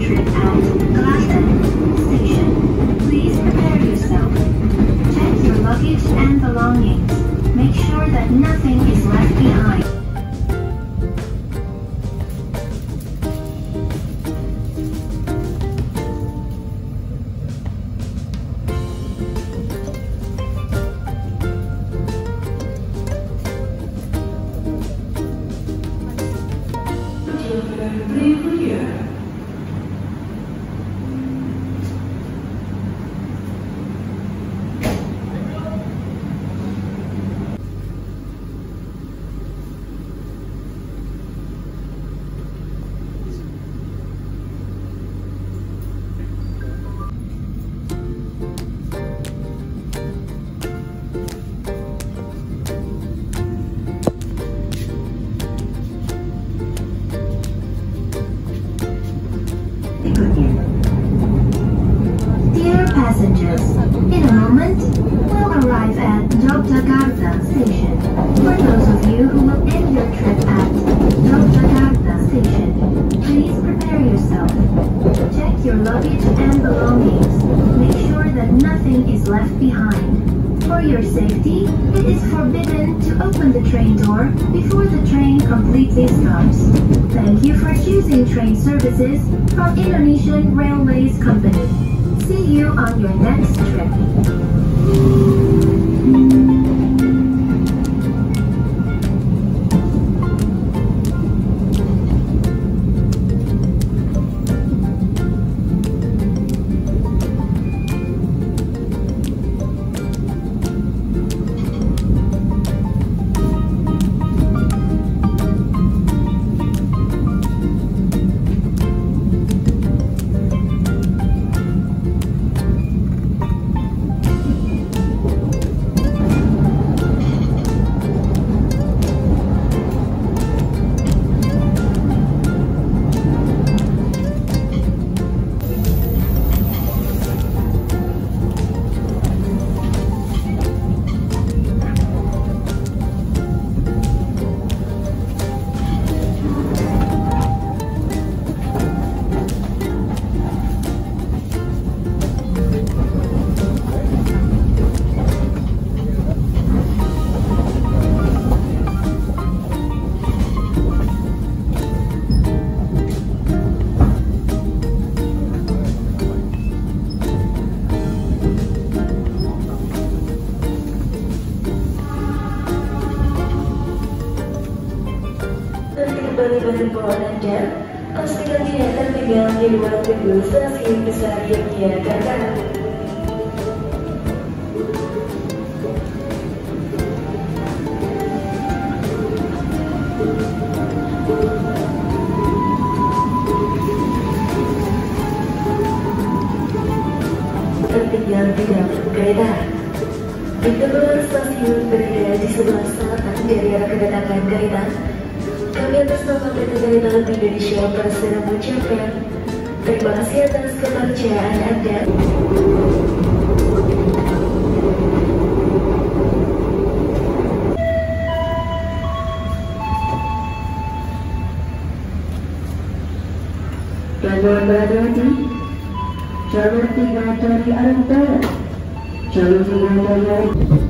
trip at Selatan Station. Please prepare yourself. Check your luggage and belongings. Make sure that nothing is left behind. Dear passengers, in a moment, we'll arrive at Yogyakarta Station. For those of you who will end your trip at Yogyakarta Station, please prepare yourself. Check your luggage and belongings. Make sure that nothing is left behind. For your safety, it is forbidden to open the train door before the train completely stops. Thank you for choosing train services from Indonesian Railways Company. See you on your next trip. Anda, pastikan tidak tertinggal di ruang tunggu stasiun besar Yogyakarta. Tertinggal di dalam kereta. Pintu keluar stasiun berada di sebelah selatan dari arah kedatangan kereta. Kami atas nama Kereta Indonesia bersedia mengucapkan terima kasih atas kepercayaan Anda. Jalan berada di jalur 3 dari arah utara, jalur 2 dari arah